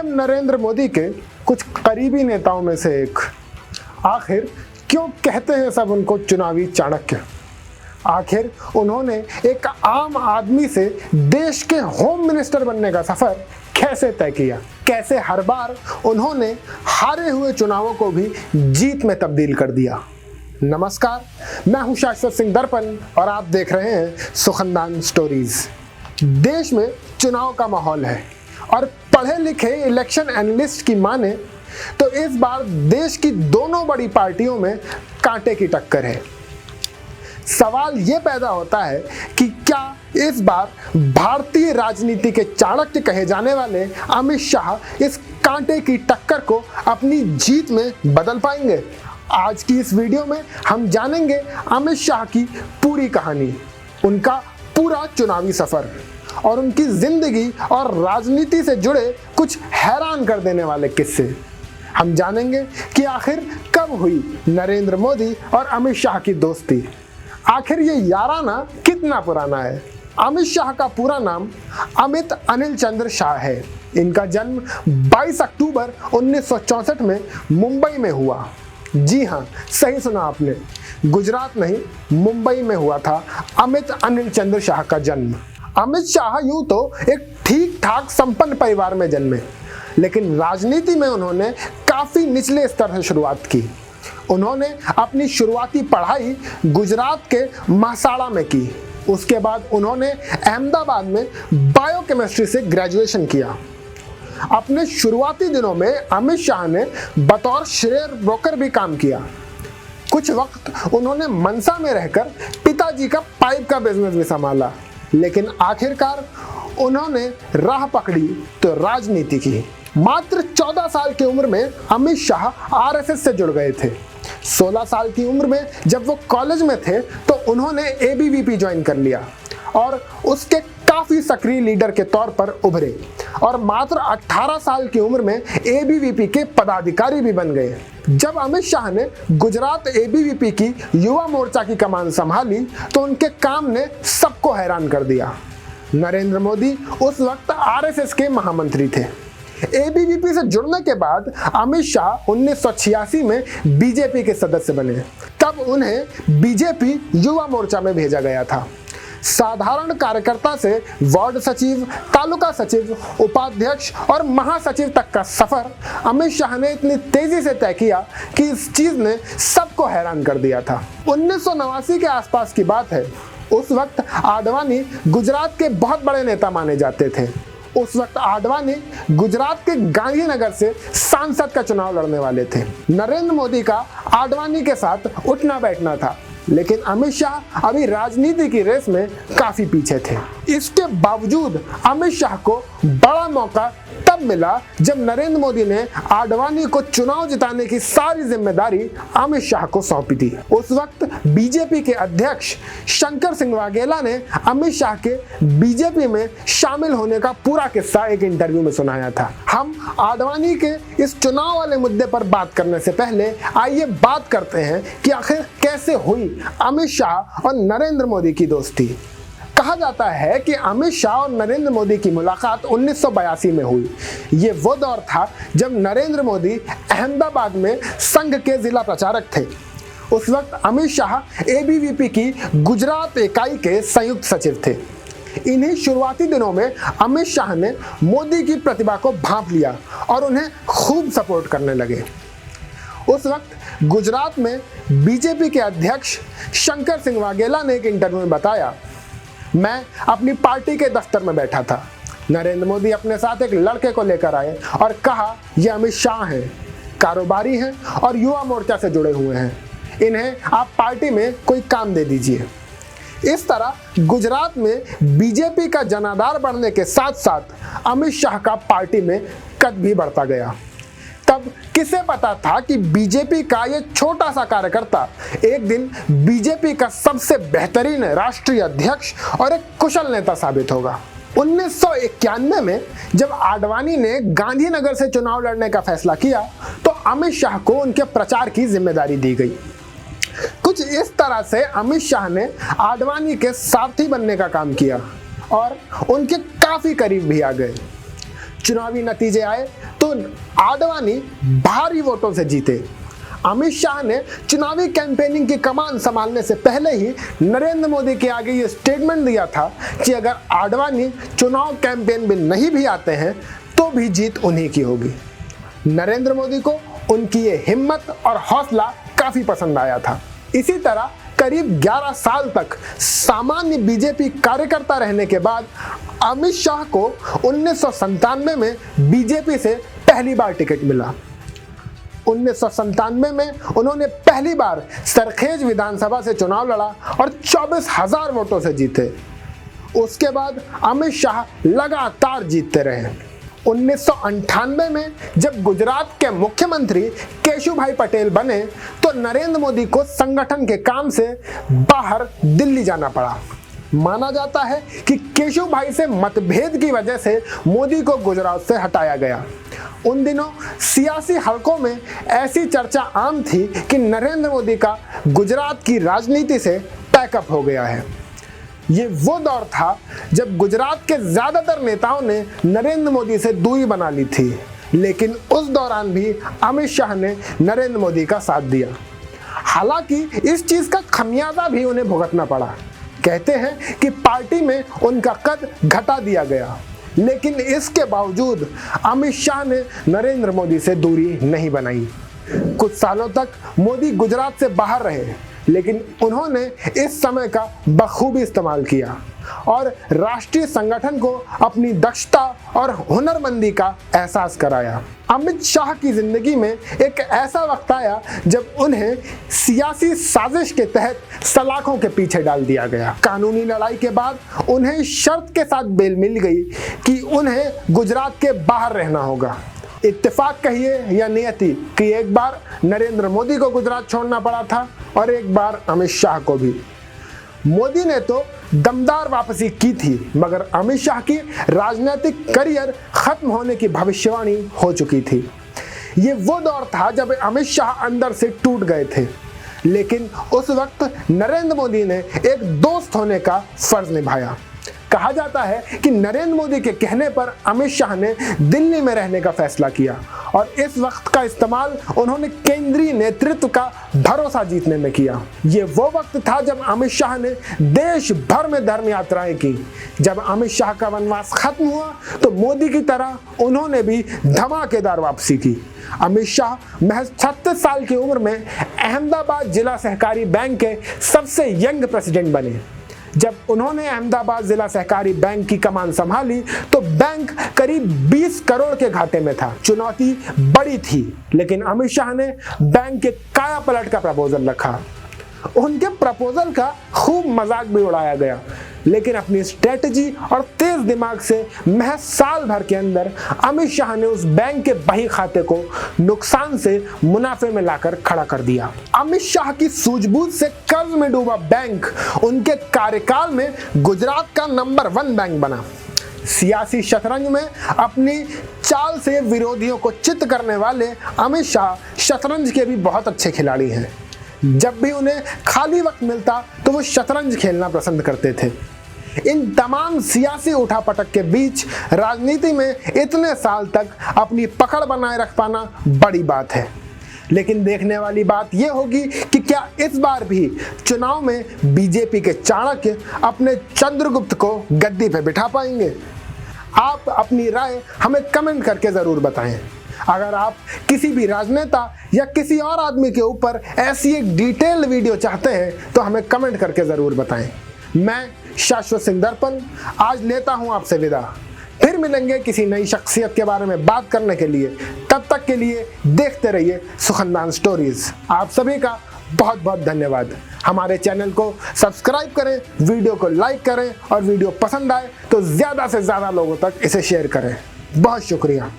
PM Narendra Modi के कुछ करीबी नेताओं में से एक। आखिर क्यों कहते हैं सब उनको चुनावी चाणक्य? आखिर उन्होंने एक आम आदमी से देश के होम मिनिस्टर बनने का सफर कैसे तय किया? कैसे हर बार उन्होंने हारे हुए चुनावों को भी जीत में तब्दील कर दिया? नमस्कार, मैं हूं शाश्वत सिंह दर्पण और आप देख रहे हैं सुखनदान स्टोरीज। देश में चुनाव का माहौल है और पढ़े लिखे इलेक्शन एनालिस्ट की माने तो इस बार देश की दोनों बड़ी पार्टियों में कांटे की टक्कर है। सवाल ये पैदा होता है कि क्या इस बार भारतीय राजनीति के चाणक्य कहे जाने वाले अमित शाह इस कांटे की टक्कर को अपनी जीत में बदल पाएंगे? आज की इस वीडियो में हम जानेंगे अमित शाह की पूरी कहानी, उनका पूरा चुनावी सफर और उनकी जिंदगी और राजनीति से जुड़े कुछ हैरान कर देने वाले किस्से। हम जानेंगे कि आखिर कब हुई नरेंद्र मोदी और अमित शाह की दोस्ती, आखिर ये याराना कितना पुराना है। अमित शाह का पूरा नाम अमित अनिल चंद्र शाह है। इनका जन्म 22 अक्टूबर 1964 में मुंबई में हुआ। जी हाँ, सही सुना आपने, गुजरात नहीं मुंबई में हुआ था अमित अनिल चंद्र शाह का जन्म। अमित शाह यूं तो एक ठीक ठाक संपन्न परिवार में जन्मे, लेकिन राजनीति में उन्होंने काफी निचले स्तर से शुरुआत की। उन्होंने अपनी शुरुआती पढ़ाई गुजरात के महसाड़ा में की। उसके बाद उन्होंने अहमदाबाद में बायोकेमिस्ट्री से ग्रेजुएशन किया। अपने शुरुआती दिनों में अमित शाह ने बतौर शेयर ब्रोकर भी काम किया। कुछ वक्त उन्होंने मनसा में रहकर पिताजी का पाइप का बिजनेस भी संभाला, लेकिन आखिरकार उन्होंने राह पकड़ी तो राजनीति की। मात्र 14 साल की उम्र में अमित शाह आरएसएस से जुड़ गए थे। 16 साल की उम्र में जब वो कॉलेज में थे तो उन्होंने एबीवीपी ज्वाइन कर लिया और उसके काफी सक्रिय लीडर के तौर पर उभरे और मात्र 18 साल की उम्र में एबीवीपी के पदाधिकारी भी बन गए। जब अमित शाह ने गुजरात एबीवीपी की युवा मोर्चा की कमान संभाली तो उनके काम ने सबको हैरान कर दिया। नरेंद्र मोदी उस वक्त आरएसएस के महामंत्री थे। एबीवीपी से जुड़ने के बाद अमित शाह 1986 में बीजेपी के सदस्य बने। तब उन्हें बीजेपी युवा मोर्चा में भेजा गया था। साधारण कार्यकर्ता से वार्ड सचिव, तालुका सचिव, उपाध्यक्ष और महासचिव तक का सफर अमित शाह ने इतनी तेजी से तय किया कि इस चीज ने सबको हैरान कर दिया था। 1989 के आसपास की बात है। उस वक्त आडवाणी गुजरात के बहुत बड़े नेता माने जाते थे। उस वक्त आडवाणी गुजरात के गांधीनगर से सांसद का चुनाव लड़ने वाले थे। नरेंद्र मोदी का आडवाणी के साथ उठना बैठना था, लेकिन अमित शाह अभी राजनीति की रेस में काफी पीछे थे। इसके बावजूद अमित शाह को बड़ा मौका तब मिला जब नरेंद्र मोदी ने आडवाणी को चुनाव जिताने की सारी जिम्मेदारी अमित शाह को सौंपी थी। उस वक्त बीजेपी के अध्यक्ष शंकर सिंह वाघेला ने अमित शाह के बीजेपी में शामिल होने का पूरा किस्सा एक इंटरव्यू में सुनाया था। हम आडवाणी के इस चुनाव वाले मुद्दे पर बात करने से पहले आइए बात करते हैं कि आखिर कैसे हुई अमित शाह और नरेंद्र मोदी की दोस्ती। कहा जाता है कि अमित शाह और नरेंद्र मोदी की मुलाकात 1982 में हुई। ये वो दौर था जब नरेंद्र मोदी अहमदाबाद में संघ के जिला प्रचारक थे। उस वक्त अमित शाह एबीवीपी की गुजरात इकाई के संयुक्त सचिव थे। इन्हीं शुरुआती दिनों में अमित शाह ने मोदी की प्रतिभा को भांप लिया और उन्हें खूब सपोर्ट करने लगे। उस वक्त गुजरात में बीजेपी के अध्यक्ष शंकर सिंह वाघेला ने एक इंटरव्यू में बताया, मैं अपनी पार्टी के दफ्तर में बैठा था। नरेंद्र मोदी अपने साथ एक लड़के को लेकर आए और कहा, यह अमित शाह हैं, कारोबारी हैं और युवा मोर्चा से जुड़े हुए हैं, इन्हें आप पार्टी में कोई काम दे दीजिए। इस तरह गुजरात में बीजेपी का जनाधार बढ़ने के साथ साथ अमित शाह का पार्टी में कद भी बढ़ता गया। तब किसे पता था कि बीजेपी का ये छोटा सा कार्यकर्ता एक दिन बीजेपी का सबसे बेहतरीन राष्ट्रीय अध्यक्ष और एक कुशल नेता साबित होगा। 1991 में जब आडवाणी ने गांधीनगर से चुनाव लड़ने का फैसला किया तो अमित शाह को उनके प्रचार की जिम्मेदारी दी गई। कुछ इस तरह से अमित शाह ने आडवाणी के सारथी बनने का काम किया और उनके काफी करीब भी आ गए। चुनावी नतीजे आए तो आडवाणी भारी वोटों से जीते। अमित शाह ने चुनावी कैंपेनिंग की कमान संभालने से पहले ही नरेंद्र मोदी के आगे ये स्टेटमेंट दिया था कि अगर आडवाणी चुनाव कैंपेन में नहीं भी आते हैं तो भी जीत उन्हीं की होगी। नरेंद्र मोदी को उनकी ये हिम्मत और हौसला काफी पसंद आया था। इसी तरह करीब 11 साल तक सामान्य बीजेपी कार्यकर्ता रहने के बाद अमित शाह को 1997 में बीजेपी से पहली बार टिकट मिला। 1997 में उन्होंने पहली बार सरखेज विधानसभा से चुनाव लड़ा और 24,000 वोटों से जीते। उसके बाद अमित शाह लगातार जीतते रहे। 1998 में जब गुजरात के मुख्यमंत्री केशुभाई पटेल बने तो नरेंद्र मोदी को संगठन के काम से बाहर दिल्ली जाना पड़ा। माना जाता है कि केशुभाई से मतभेद की वजह से मोदी को गुजरात से हटाया गया। उन दिनों सियासी हलकों में ऐसी चर्चा आम थी कि नरेंद्र मोदी का गुजरात की राजनीति से पैकअप हो गया है। ये वो दौर था जब गुजरात के ज्यादातर नेताओं ने नरेंद्र मोदी से दूरी बना ली थी, लेकिन उस दौरान भी अमित शाह ने नरेंद्र मोदी का साथ दिया। हालांकि इस चीज का खमियाजा भी उन्हें भुगतना पड़ा। कहते हैं कि पार्टी में उनका कद घटा दिया गया, लेकिन इसके बावजूद अमित शाह ने नरेंद्र मोदी से दूरी नहीं बनाई। कुछ सालों तक मोदी गुजरात से बाहर रहे, लेकिन उन्होंने इस समय का बखूबी इस्तेमाल किया और राष्ट्रीय संगठन को अपनी दक्षता और हुनरमंदी का एहसास कराया। अमित शाह की जिंदगी में एक ऐसा वक्त आया जब उन्हें सियासी साजिश के तहत सलाखों के पीछे डाल दिया गया। कानूनी लड़ाई के बाद उन्हें शर्त के साथ बेल मिल गई कि उन्हें गुजरात के बाहर रहना होगा। इत्तेफाक कहिए या नियति कि एक बार नरेंद्र मोदी को गुजरात छोड़ना पड़ा था और एक बार अमित शाह को भी। मोदी ने तो दमदार वापसी की थी, मगर अमित शाह की राजनीतिक करियर खत्म होने की भविष्यवाणी हो चुकी थी। ये वो दौर था जब अमित शाह अंदर से टूट गए थे, लेकिन उस वक्त नरेंद्र मोदी ने एक दोस्त होने का फर्ज निभाया। कहा जाता है कि नरेंद्र मोदी के कहने पर अमित शाह ने दिल्ली में रहने का फैसला किया और इस वक्त का इस्तेमाल उन्होंने केंद्रीय नेतृत्व का भरोसा जीतने में किया। ये वो वक्त था जब अमित शाह ने देश भर में धर्म यात्राएं की। जब अमित शाह का वनवास खत्म हुआ तो मोदी की तरह उन्होंने भी धमाकेदार वापसी की। अमित शाह महज 36 साल की उम्र में अहमदाबाद जिला सहकारी बैंक के सबसे यंग प्रेसिडेंट बने। जब उन्होंने अहमदाबाद जिला सहकारी बैंक की कमान संभाली तो बैंक करीब 20 करोड़ के घाटे में था। चुनौती बड़ी थी, लेकिन अमित शाह ने बैंक के काया पलट का प्रपोजल रखा। उनके प्रपोजल का खूब मजाक भी उड़ाया गया, लेकिन अपनी स्ट्रेटजी और तेज दिमाग से महज साल भर के अंदर अमित शाह ने उस बैंक के बही खाते को नुकसान से मुनाफे में लाकर खड़ा कर दिया। अमित शाह की सूझबूझ से कर्ज में डूबा बैंक उनके कार्यकाल में गुजरात का नंबर 1 बैंक बना। सियासी शतरंज में अपनी चाल से विरोधियों को चित करने वाले अमित शाह शतरंज के भी बहुत अच्छे खिलाड़ी हैं। जब भी उन्हें खाली वक्त मिलता तो वो शतरंज खेलना पसंद करते थे। इन तमाम सियासी उठापटक के बीच राजनीति में इतने साल तक अपनी पकड़ बनाए रख पाना बड़ी बात है। लेकिन देखने वाली बात यह होगी कि क्या इस बार भी चुनाव में बीजेपी के चाणक्य अपने चंद्रगुप्त को गद्दी पे बिठा पाएंगे? आप अपनी राय हमें कमेंट करके जरूर बताएं। अगर आप किसी भी राजनेता या किसी और आदमी के ऊपर ऐसी एक डिटेल्ड वीडियो चाहते हैं तो हमें कमेंट करके जरूर बताएं। मैं शाश्वत सिंह दर्पण आज लेता हूं आपसे विदा। फिर मिलेंगे किसी नई शख्सियत के बारे में बात करने के लिए। तब तक के लिए देखते रहिए सुखनदान स्टोरीज। आप सभी का बहुत बहुत धन्यवाद। हमारे चैनल को सब्सक्राइब करें, वीडियो को लाइक करें और वीडियो पसंद आए तो ज़्यादा से ज़्यादा लोगों तक इसे शेयर करें। बहुत शुक्रिया।